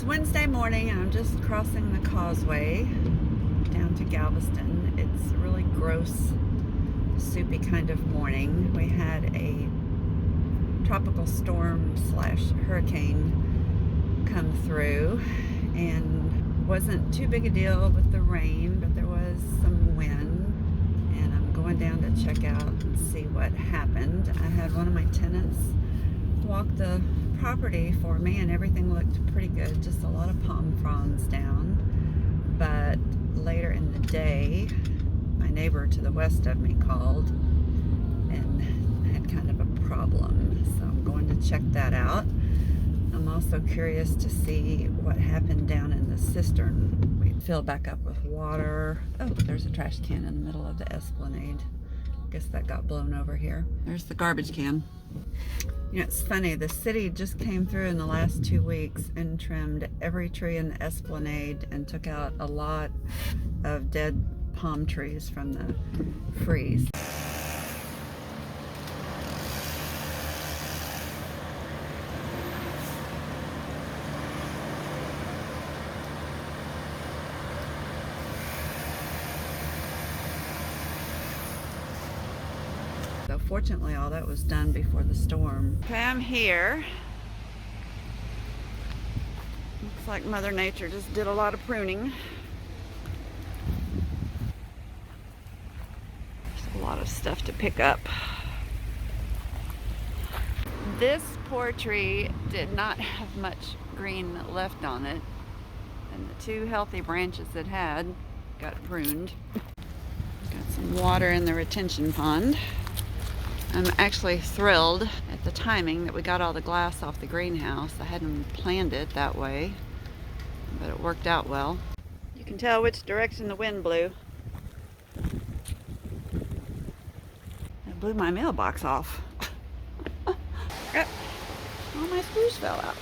Wednesday morning and I'm just crossing the causeway down to Galveston. It's a really gross, soupy kind of morning. We had a tropical storm slash hurricane come through, and wasn't too big a deal with the rain, but there was some wind, and I'm going down to check out and see what happened. I had one of my tenants walk the property for me and everything looked pretty good, just a lot of palm fronds down. But later in the day, my neighbor to the west of me called and had kind of a problem, so I'm going to check that out. I'm also curious to see what happened down in the cistern. We filled back up with water. Oh, there's a trash can in the middle of the esplanade. Guess that got blown over here. There's the garbage can. You know, it's funny, the city just came through in the last 2 weeks and trimmed every tree in the esplanade and took out a lot of dead palm trees from the freeze. So fortunately, all that was done before the storm. Okay, I'm here. Looks like Mother Nature just did a lot of pruning. There's a lot of stuff to pick up. This poor tree did not have much green left on it, and the two healthy branches it had got pruned. Got some water in the retention pond. I'm actually thrilled at the timing that we got all the glass off the greenhouse. I hadn't planned it that way, but it worked out well. You can tell which direction the wind blew. It blew my mailbox off. Yep. All my screws fell out.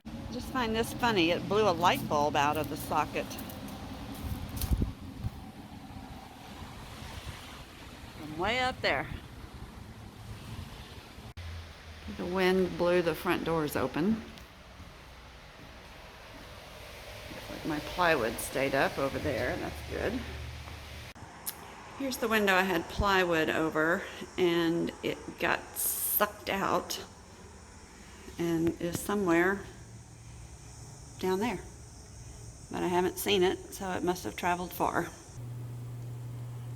I just find this funny. It blew a light bulb out of the socket. Way up there. The wind blew the front doors open. Looks like my plywood stayed up over there. That's good. Here's the window I had plywood over, and it got sucked out and is somewhere down there. But I haven't seen it, so it must have traveled far.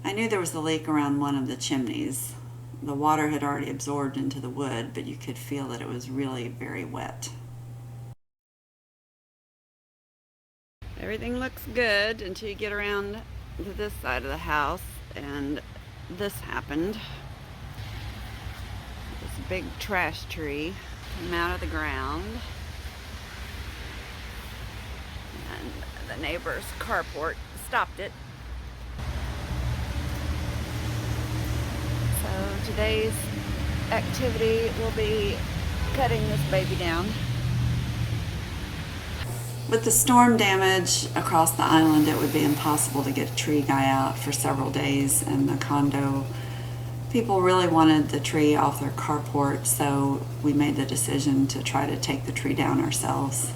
I knew there was a leak around one of the chimneys. The water had already absorbed into the wood, but you could feel that it was really very wet. Everything looks good until you get around to this side of the house, and this happened. This big trash tree came out of the ground, and the neighbor's carport stopped it. So today's activity will be cutting this baby down. With the storm damage across the island, it would be impossible to get a tree guy out for several days, and the condo people really wanted the tree off their carport, so we made the decision to try to take the tree down ourselves.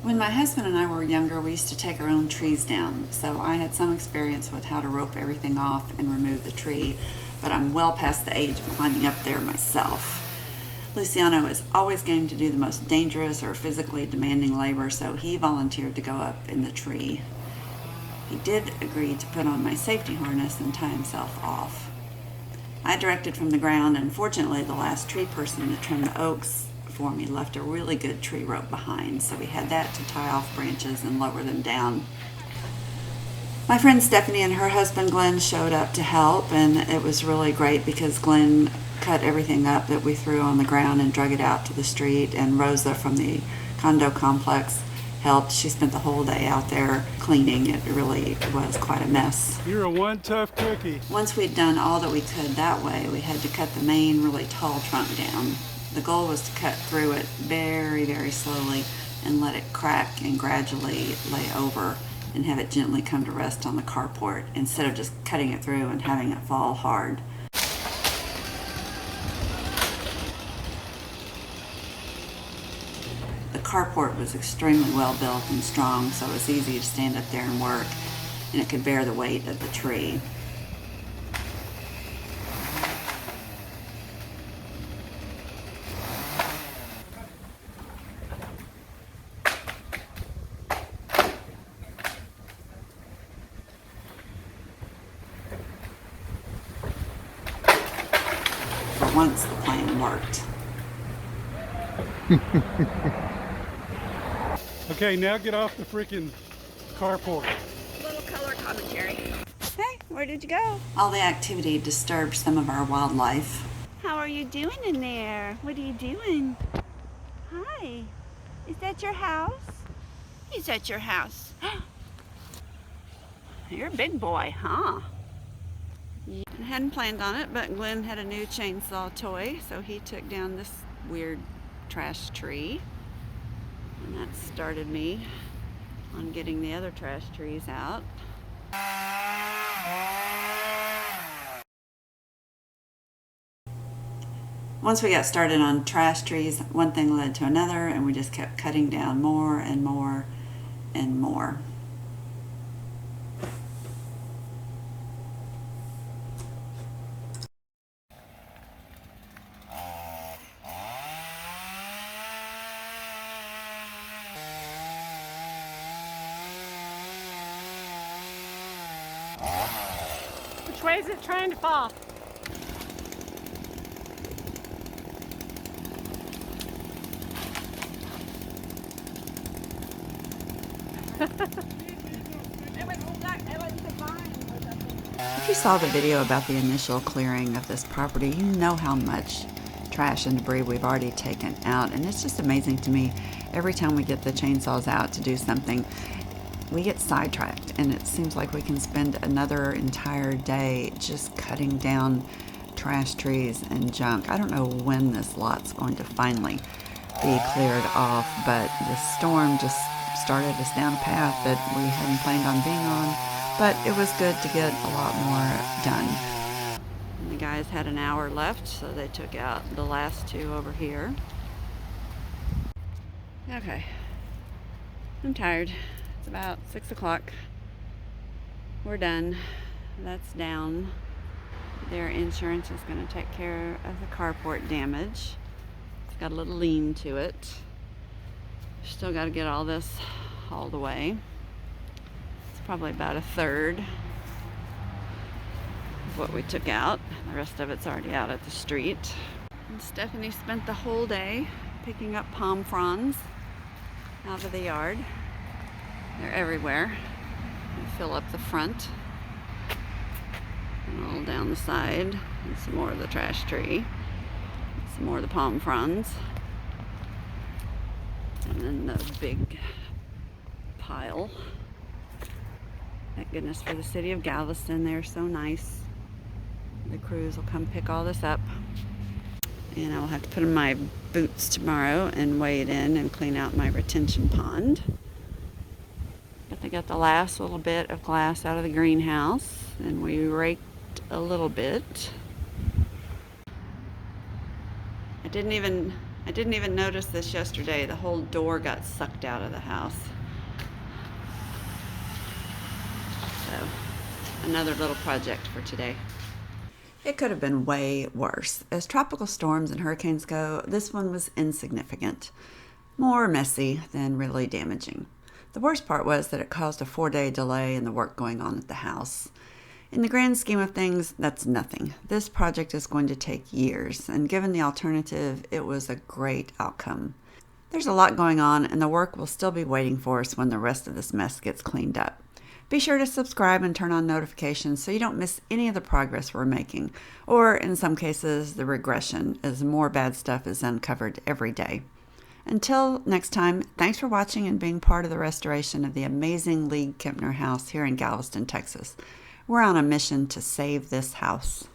When my husband and I were younger, we used to take our own trees down, so I had some experience with how to rope everything off and remove the tree, but I'm well past the age of climbing up there myself. Luciano is always game to do the most dangerous or physically demanding labor, so he volunteered to go up in the tree. He did agree to put on my safety harness and tie himself off. I directed from the ground, and fortunately the last tree person that trimmed the oaks for me left a really good tree rope behind, so we had that to tie off branches and lower them down. My friend Stephanie and her husband Glenn showed up to help, and it was really great because Glenn cut everything up that we threw on the ground and drug it out to the street, and Rosa from the condo complex helped. She spent the whole day out there cleaning. It really was quite a mess. You're a one tough cookie. Once we'd done all that we could that way, we had to cut the main really tall trunk down. The goal was to cut through it very, very slowly and let it crack and gradually lay over and have it gently come to rest on the carport instead of just cutting it through and having it fall hard. The carport was extremely well built and strong, so it was easy to stand up there and work, and it could bear the weight of the tree. For once, the plan worked. Okay, now get off the freaking carport. Little color commentary. Hey, where did you go? All the activity disturbed some of our wildlife. How are you doing in there? What are you doing? Hi. Is that your house? Is that your house? You're a big boy, huh? I hadn't planned on it, but Glenn had a new chainsaw toy, so he took down this weird trash tree. And that started me on getting the other trash trees out. Once we got started on trash trees, one thing led to another, and we just kept cutting down more and more and more. Which way is it trying to fall? If you saw the video about the initial clearing of this property, you know how much trash and debris we've already taken out, and it's just amazing to me. Every time we get the chainsaws out to do something, we get sidetracked, and it seems like we can spend another entire day just cutting down trash trees and junk. I don't know when this lot's going to finally be cleared off, but the storm just started us down a path that we hadn't planned on being on, but it was good to get a lot more done. And the guys had an hour left, so they took out the last two over here. Okay, I'm tired. It's about 6 o'clock. We're done. That's down. Their insurance is going to take care of the carport damage. It's got a little lean to it. Still got to get all this hauled away. It's probably about a third of what we took out. The rest of it's already out at the street. And Stephanie spent the whole day picking up palm fronds out of the yard. They're everywhere. You fill up the front and all down the side, and some more of the trash tree, some more of the palm fronds, and then the big pile. Thank goodness for the city of Galveston. They're so nice. The crews will come pick all this up, and I'll have to put in my boots tomorrow and weigh it in and clean out my retention pond. But they got the last little bit of glass out of the greenhouse, and we raked a little bit. I didn't even notice this yesterday. The whole door got sucked out of the house. So, another little project for today. It could have been way worse. As tropical storms and hurricanes go, this one was insignificant. More messy than really damaging. The worst part was that it caused a 4-day delay in the work going on at the house. In the grand scheme of things, that's nothing. This project is going to take years, and given the alternative, it was a great outcome. There's a lot going on, and the work will still be waiting for us when the rest of this mess gets cleaned up. Be sure to subscribe and turn on notifications so you don't miss any of the progress we're making, or in some cases, the regression, as more bad stuff is uncovered every day. Until next time, thanks for watching and being part of the restoration of the amazing League-Kempner House here in Galveston, Texas. We're on a mission to save this house.